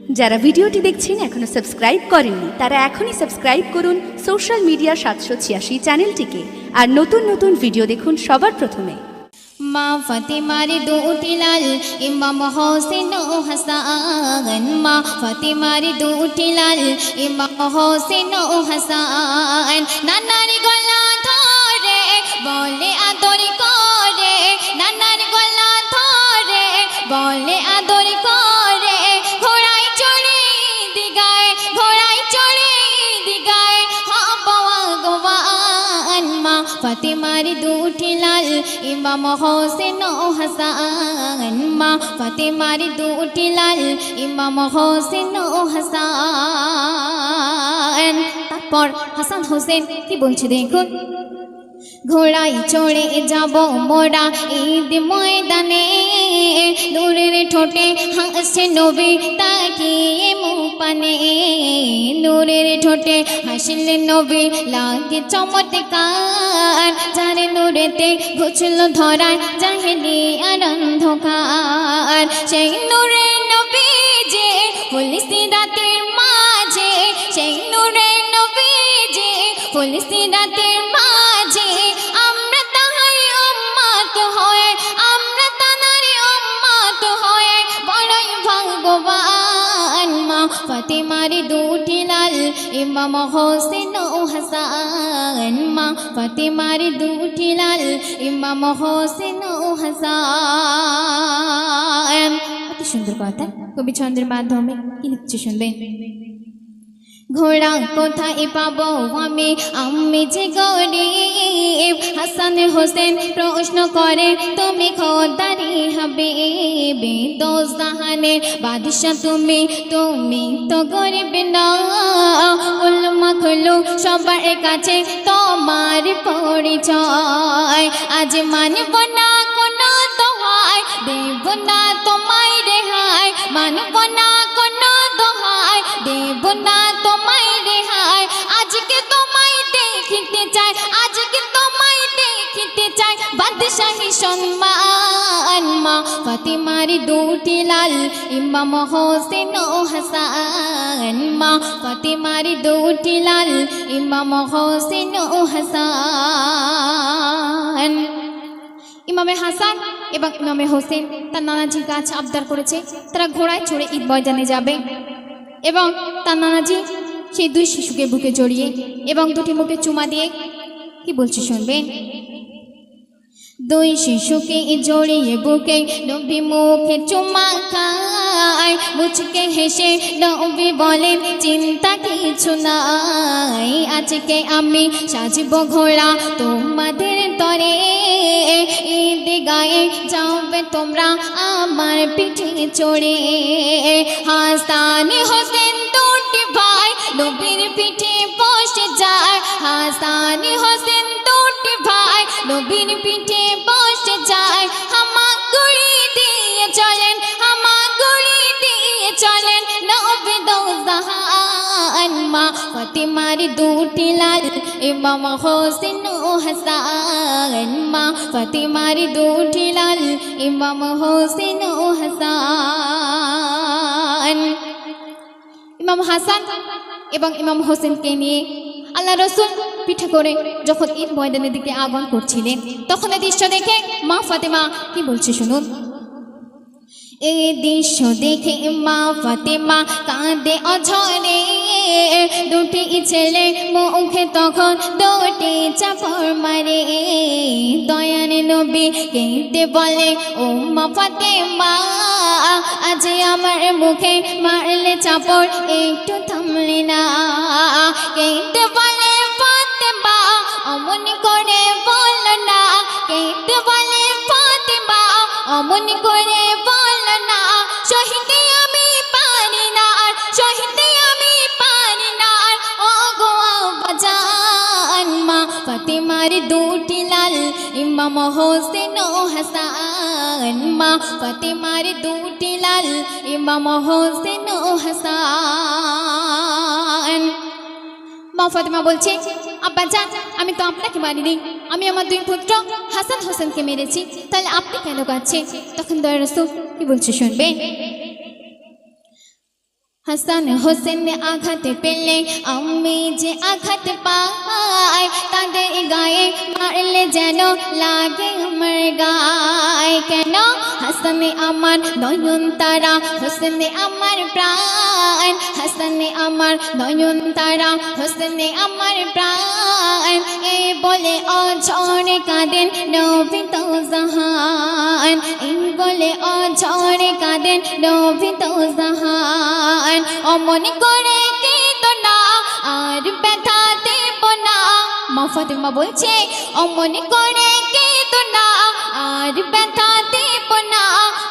যারা ভিডিওটি দেখছেন এখনো সাবস্ক্রাইব করেননি তারা এখনই সাবস্ক্রাইব করুন সোশ্যাল মিডিয়া 786 চ্যানেলটিকে আর নতুন নতুন ভিডিও দেখুন সবার প্রথমে। মা ফাতেমার দুটি লাল ইমাম হোসেন ও হাসান, মা ফাতেমার দুটি লাল ইমাম হোসেন ও হাসান। নানার গলা ধরে বলে আদর করে, নানার গলা ধরে বলে আদর করে। ঘোড়ায় চড়ে দিগায়, ঘোড়ায় চড়ে দিগায় হবা গোয়ান। মা ফাতেমার দুটি লাল ইমাম হোসেন ও হাসান, মা ফাতেমার দুটি লাল ইমাম হোসেন ও হাসান। তারপর হাসান হোসেন কি বলছে দেখুন। ঘোড়ায় চড়ে যাব মোরা ঈদ ময়দানে, নূরের ঠোঁটে হাসছে নবী তাকিয়ে মুপানে। নূরের ঠোঁটে হাসলে নবী লাগে চমৎকার, যার নূরেতে ঘুচল ধরায় জাহেলিয়ার অন্ধকার। সেই নূরের নবী যে ফুলসি রাতের মাঝে, সেই নূরের নবী যে ফুলসি রাতের মাঝে। আমরা তাহার উম্মত হয়ে, আমরা তাহার উম্মত হয়ে বড়ই ভাগ্যবান। মা ফাতেমার দুটি লাল ইমাম হোসেন ও হাসান, মা ফাতেমার দুটি লাল ইমাম হোসেন ও হাসান। কত সুন্দর কথা, কবি ছন্দের মাধ্যমে কি লিখছে শুনবেন। ঘোড়া কোথায় পাবো আমি, আমি যে গরিব। হাসান হোসেন প্রশ্ন করে তুমি খোদারি হাবিবি, দোজাহানের বাদশা তুমি, তুমি তো গরিব না। উলমা খুলু সবার কাছে তোমার পরিচয়, আজ মানব না কোনো দোহাই, দেব না তোমায় রেহাই। মানব না কোনো দোহাই, দেব না তোমায় রেহাই। আজকে তোমায় দেখিতে চাই, আজকে তোমায় দেখিতে চাই বাদশাহী সম্মান। মা ফাতেমার দুটি লাল ইমাম হোসেন ও হাসান, মা ফাতেমার দুটি লাল ইমাম হোসেন ও হাসান। ইমামে হাসান এবং ইমামে হোসেন তার নানাজির কাছে আবদার করেছে তারা ঘোড়ায় চড়ে ঈদ ময়দানে যাবে, এবং তার নানাজি সেই দুই শিশুকে বুকে জড়িয়ে এবং দুটি মুখে চুমা দিয়ে কি বলছে শুনবেন। দুই শিশুকে জড়িয়ে বুকে নবী মুখে চুমা খায়, মুচকে হেসে নবী বলেন চিন্তা কিছু নাই। আজকে আমি সাজব ঘোড়া তোমাদের তরে, ঈদ গায়ে যাবে তোমরা আমার পিঠে চড়ে। হাসান হোসেন দুটি ভাই নবীর পিঠে বসে যায়, হাসান হোসেন দুটি ভাই নবীর পিঠে বসে যায়। হামাগুড়ি দিয়ে চলেন, হামাগুড়ি দিয়ে চলেন নবী দোজাহান। মা ফাতেমার দুটি লাল ইমাম হোসেন ও হাসান, মা ফাতেমার দুটি লাল ইমাম হোসেন ও হাসান। ইমাম হাসান এবং ইমাম হোসেনকে নিয়ে আল্লাহ রসুল পিঠে করে যখন ঈদ ময়দানের দিকে আগমন করছিলেন, তখন এই দৃশ্য দেখে মা ফাতেমা কি বলছে শুনুন। এই দৃশ্য দেখে মা ফাতেমা কাঁদে অঝরে, দুটি ছেলে মুখে তখন দুটি চাপড় মারে। দয়ান নবী কেঁদে বলে ও মা ফাতেমা, আজ আমার মুখে মারলে চাপড় একটু থামলে না। কেঁদে বলে ফাতেমা অমন করে বল না, কেঁদে বলে ফাতেমা অমন করে বল না। সহিতে আমি পারি না, সহিতে আমি পারি না ও গো বাজান। মা ফাতেমার দুটি লাল ইমাম হোসেন ও হাসান, মা ফাতেমার দুটি লাল ইমাম হোসেন ও হাসান। মা ফাতেমা বলছে আব্বা যান, আমি তো আপনাকে মারিনি, আমি আমার দুই পুত্র হাসান হোসেনকে মেরেছি, তাহলে আপনি কেন কাঁদছেন? তখন দয়া রাসূল কি বলছে শুনবেন। হাসান হোসেন আঘাত পেলে আমি যে আঘাত পাই, তাদের গায়ে মারলে যেন লাগে আমার গায়ে। কেন? হাসান আমার নয়ন তারা, হোসেন আমার প্রাণ। হাসান আমার নয়ন তারা, হোসেন আমার প্রাণ। এ বলে অঝরে কাঁদেন নবী তো জাহান, এই বলে অঝরে কাঁদেন নবী তো জাহান। অমন করে কেঁদো না, আর ব্যথা দেব না। মা ফাতেমা বলছে অমন করে কেঁদো না, আর ব্যথা দেব না।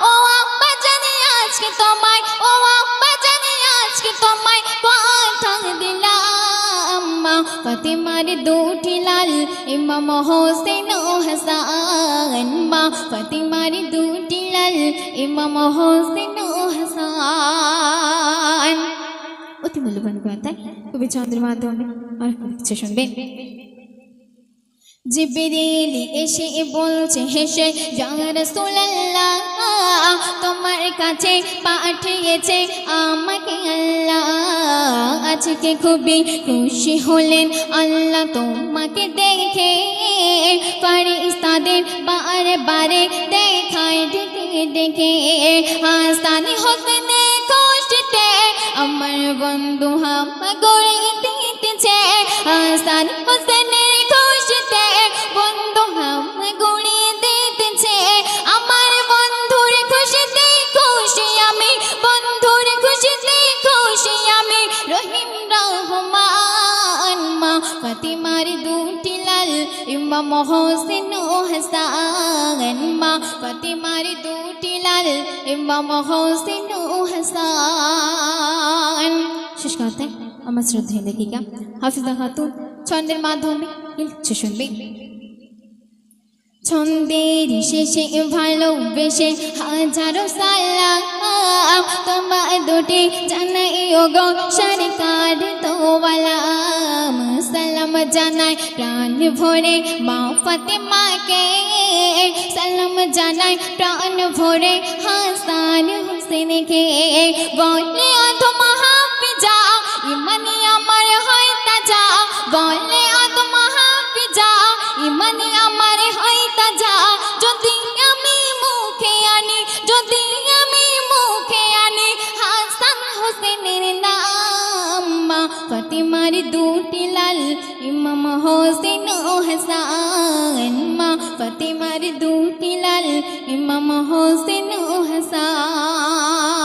ও আব্বা জানে আজকে তোমায়, ও আব্বা জানে আজকে তোমায় কথা দিলাম। মা ফাতেমার দুটি লাল ইমাম হোসেন ও হাসান, মা ফাতেমার দুটি লাল ইমাম হোসেন ও হাসান। অতি মূল্যবান কথা কবি চন্দ্রের মাধ্যমে আর কিছু শুনবেন। জিবরিল এসে বলছে হেসে, ইয়া রাসূলুল্লাহ তোমার কাছে পাঠিয়েছে আমাকে আল্লাহ। আজকে খুবই খুশি হলেন আল্লাহ তোমাকে দেখে, ফেরেশতাদের বারে বারে দেখায় ডেকে ডেকে। হাসান হোসেনের খুশিতে আমার বন্ধু হামা গড়ে দিতেছে। হাসান হোসেনের খুশিতে বন্ধু হামা গড়ে দিতেছে। আমার বন্ধুর খুশিতে খুশি আমি, বন্ধুর খুশিতে খুশি আমি। রহিম রহমান মা ফাতেমার দুটি লাল ইমাম হোসেন ও হাসান, মা ফাতেমার দুটি লাল ইমাম হোসেন ও হাসান। শেষ কথা আমার শ্রদ্ধেয় লেখিকা হাফিজা খাতুন ছন্দের মাধ্যমে কিছু শুনবে। ছন্দের শেষে ভালোবেসে হাজারো সালাম তোমার দুটি জানাই ওগো সরকার তোয়ালাম। সালাম জানাই প্রাণ ভরে মা ফাতেমাকে, সালাম জানাই প্রাণ ভরে হাসান হোসেনকে। বলে অধম হাফিজা ইমানি আমার হয় তাজা, বলে অধম হাফিজা ইমানি আমার হয় তাজা। যদি আমি মুখে আনি, যদি আমি মুখে আনি হাসান হোসেনের নাম। মা ফাতেমার দুটি লাল ইমাম হোসেন ও হাসান, মা ফাতেমার দুটি লাল ইমাম হোসেন ও হাসান।